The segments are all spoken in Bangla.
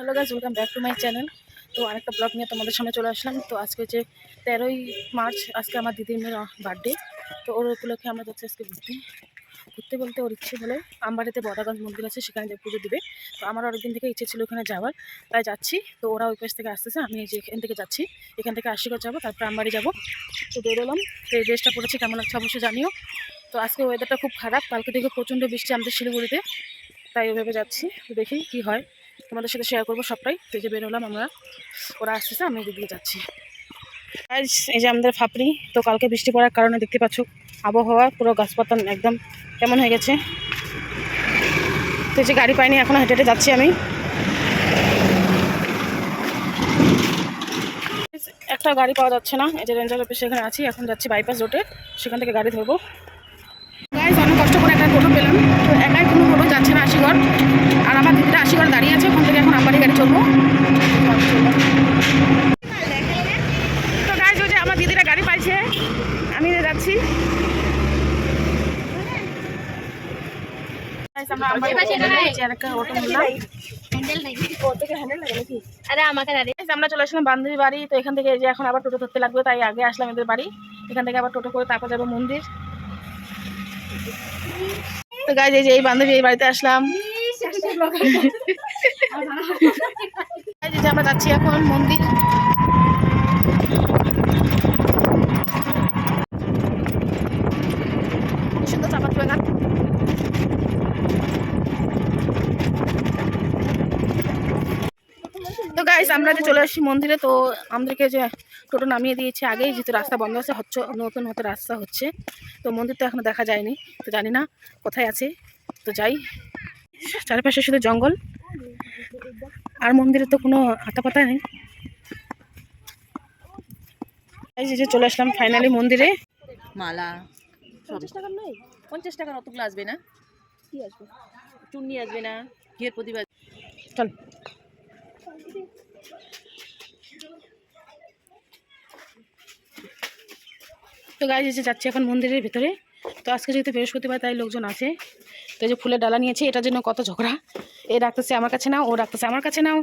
Hello guys, welcome back to my channel. তো আরেকটা ব্লগ নিয়ে তোমাদের সামনে চলে আসলাম। তো আজকে হচ্ছে 13ই মার্চ, আজকে আমার দিদির মেয়ের বার্থডে। তো ওর উপলক্ষে আমরা যাচ্ছি আজকে ঘুরতে বলতে ওর ইচ্ছে হলো আমবাড়িতে বড়াগঞ্জ মন্দির আছে, সেখানে যে পুজো দিবে। তো আমার অনেকদিন থেকে ইচ্ছে ছিল ওখানে যাওয়ার, তাই যাচ্ছি। তো ওরা ওই পাশ থেকে আসতেছে, আমি যে এখান থেকে যাচ্ছি, এখান থেকে আশীর্বাদ যাবো, তারপর আমবাড়ি যাবো। তো বেরোলাম। তো এই ড্রেসটা পরেছি, কেমন লাগছে অবশ্যই জানিও। তো আজকে ওয়েদারটা খুব খারাপ, কালকে থেকে প্রচণ্ড বৃষ্টি আমাদের শিলিগুড়িতে, তাই ওইভাবে যাচ্ছি। তো দেখি কি হয়, তোমাদের সাথে শেয়ার করবো সবটাই। তো এই যে বেরোলাম আমরা, ওরা আসতেছে, আমি এদিকে যাচ্ছি। এই যে আমাদের ফাপড়ি। তো কালকে বৃষ্টি পড়ার কারণে দেখতে পাচ্ছ আবহাওয়া পুরো গাছপাতা একদম কেমন হয়ে গেছে। তো এই যে গাড়ি পাইনি, এখন হেঁটে হেঁটে যাচ্ছি আমি। একটা গাড়ি পাওয়া যাচ্ছে না, এই যে রেঞ্জার অফিসে এখানে আছি, এখন যাচ্ছি বাইপাস রোডে, সেখান থেকে গাড়ি ধরবো। গাইস, অনেক কষ্ট করে একটা টোটো পেলাম। তো একাই কোনো টোটো যাচ্ছে না আশীগড়, আর আমার দিদিটা আশীগড় দাঁড়িয়ে আছে, ওখান থেকে এখন আমবাড়ি গাড়ি চলবো। তো গাইস, ওই যে আমার দিদিরা গাড়ি পাইছে, আমি যাচ্ছি। আমরা চলে আসলাম বান্ধবী বাড়ি। তো এখান থেকে যে এখন আবার টোটো ধরতে লাগবে, তাই আগে আসলাম এদের বাড়ি। এখান থেকে আবার টোটো করে তারপর যাবো মন্দির। তো গাইজ, এই যে এই বান্ধবী এই বাড়িতে আসলাম। আমরা যাচ্ছি এখন মন্দির। সুন্দর চাপাতি বাগান। তো গাইস, আমরা যে চলে আসছি মন্দিরে। তো আমাদেরকে যে টোটো নামিয়ে দিয়েছে আগেই, যেহেতু রাস্তা বন্ধ আছে, নতুন হতে রাস্তা হচ্ছে। তো মন্দির তো এখনো দেখা যায়নি, তো জানি না কোথায় আছে। তো যাই, চারপাশে শুধু জঙ্গল, আর মন্দিরে তো কোনো হাতা পাতা নেই। এই যে চলে আসলাম ফাইনালি মন্দিরে। মালা 50 টাকার নয়, 50 টাকার অতগুলো আসবে না। কি আসবে? চুন্নি আসবে না, ঘিয়ের প্রদীপ। চল। তো গাইজ, এসে যাচ্ছি এখন মন্দিরের ভিতরে। তো আজকে যেহেতু বৃহস্পতিবার, তাই লোকজন আছে। তো এই যে ফুলের ডালা নিয়েছি, এটার জন্য কত ঝগড়া। এ ডাকতেছে আমার কাছে নাও, ও ডাকতেছে আমার কাছে নাও।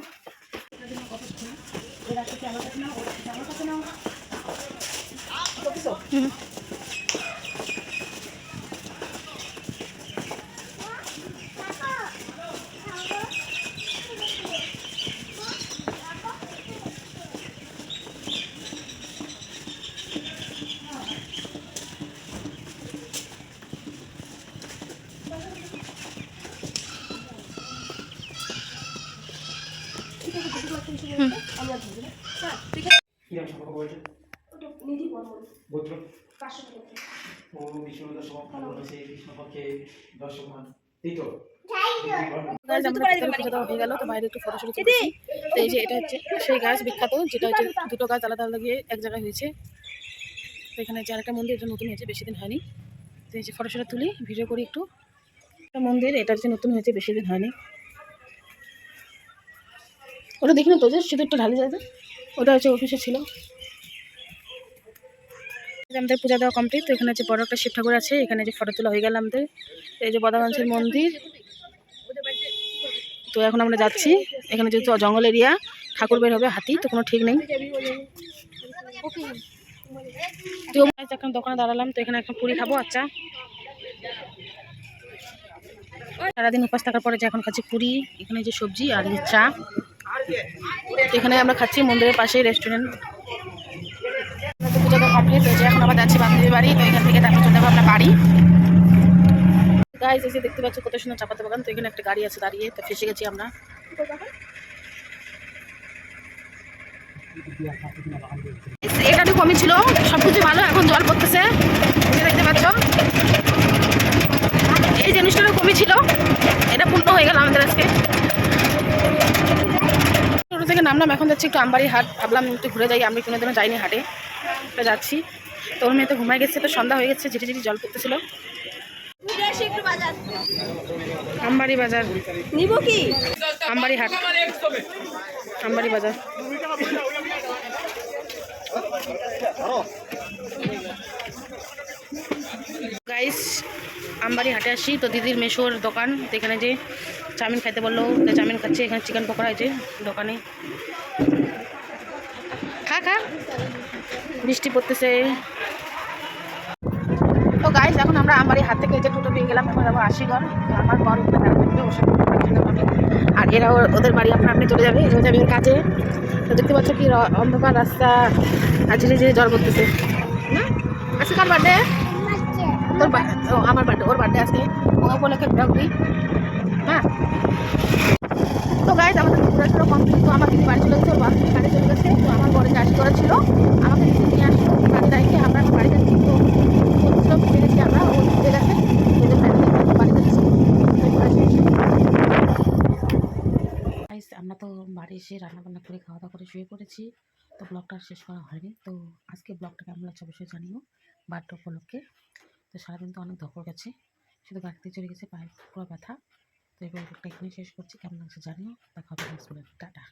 হয়ে গেল। তো বাইরে একটু ফটোশুট করছি। তো এই যে এটা হচ্ছে সেই গাছ বিখ্যাত, যেটা হচ্ছে দুটো গাছ আলাদা আলাদা গিয়ে এক জায়গায় হয়েছে। তো এখানে যে আরেকটা মন্দির, এটা নতুন হয়েছে, বেশি দিন হয়নি। তো এই যে ফটোশুট তুলি, ভিডিও করি একটু। একটা মন্দির, এটা হচ্ছে নতুন হয়েছে, বেশি দিন হয়নি। ওটা দেখি না তো, যে শুধু একটু ঢালি যায়, ওটা হচ্ছে অফিসে ছিল। আমাদের পূজা দেওয়া কমপ্লিট। তো এখানে যে বড় একটা শিব ঠাকুর আছে, এখানে যে ফটো তোলা হয়ে গেল আমাদের। এই যে বড়াগঞ্জের মন্দির। তো এখন আমরা যাচ্ছি, এখানে যেহেতু জঙ্গল এরিয়া, ঠাকুর বের হবে হাতি, তো কোনো ঠিক নেই। তো এখন দোকানে দাঁড়ালাম। তো এখানে এখন পুরি খাবো। আচ্ছা, সারাদিন উপাস থাকার পরে যে এখন খাচ্ছি পুরি, এখানে যে সবজি আর এই চা। এখানে আমরা খাচ্ছি মন্দিরের পাশেই রেস্টুরেন্ট। পুজো তো কমপ্লিট হয়েছে, এখন আবার যাচ্ছি বান্ধবীর বাড়ি। তো এখান থেকে তারপর চলে যাবো আপনার বাড়ি। গাইস, এসে দেখতে পাচ্ছ কত সুন্দর চাপাতি বাগান। তো এখানে একটা গাড়ি আছে দাঁড়িয়ে, তো ফেসে গেছি আমরা। এটা তো কমই ছিল, সবকিছু ভালো, এখন জল পড়তেছে, দেখতে পাচ্ছ। এই জিনিসটারও কমই ছিল, এটা পূর্ণ হয়ে গেল আমাদের আজকে। টোটো থেকে নামলাম, এখন যাচ্ছি একটু আমবাড়ি হাট। ভাবলাম একটু ঘুরে যাই, আমি কোনোদিনও যাইনি হাটে, তো যাচ্ছি। তো ওর মেয়ে তো ঘুমাই গেছে, তো সন্ধ্যা হয়ে গেছে, ঝিটি ঝিটি জল পড়তেছিল। আমবাড়ি বাজার নিব কি? আমবাড়ি হাট, আমবাড়ি বাজার। গাইস, আমবাড়ি হাটে আসি, তো দিদির মেশোর দোকান, তো এখানে যে চাউমিন খাইতে বললো, তো চাউমিন খাচ্ছে। এখানে চিকেন পকোড়া হয়েছে দোকানে, খা খা। বৃষ্টি পড়তেছে। তো গাইজ এখন আমরা আমবাড়ি হাট থেকে যে টোটো পেয়ে গেলাম, এখন যাবো আশিগড়। তো আমার বর ওখানে দাঁড়িয়ে থাকবে, ওর সাথে কথা বলার জন্য আমি। আর এরা ওদের বাড়ি আপনা আপনি চলে যাবে, এরা যাবে ওর কাজে। তো দেখতে পাচ্ছ কি অন্ধকার রাস্তা, আর ঝিরে ঝিরে জ্বর করতেছে না। আজকে কার বার্থডে? তোর আমার বার্থডে, ওর বার্থডে আজকে। ও উপলক্ষে ঘোরাঘুরি। হ্যাঁ, তো গাইজ আমাদের ঘোরাঘুরি কমপ্লিট। তো আমার দিদি বাড়ি চলে গেছে, ওর বাড়ি বাড়ি চলে গেছে। তো আমার বড় যে করা ছিল, আমাকে দিদি নিয়ে আসলো বাড়ি রাইখে আমরা বাড়ি যাচ্ছি। তো বলছিলাম ফিরে গেছি আমরা, ও ফিরে গেছে, ওই জন্য বাড়ি যাচ্ছি। আমরা তো বাড়ি এসে রান্নাবান্না করে খাওয়া দাওয়া করে শুয়ে পড়েছি। তো ব্লগটা শেষ করা হয়নি। তো আজকে ব্লগটা কেমন লাগছে অবশ্যই জানিও, বার্থডে উপলক্ষে। তো সারাদিন তো অনেক ধকল গেছে, শুধু গাড়িতে চলে গেছে, পায়ের পুরো ব্যথা। তো এই ব্লগটা এখানে শেষ করছি, কেমন লাগছে জানিও। দেখা হবে নেক্সট ব্লগে, টাটা।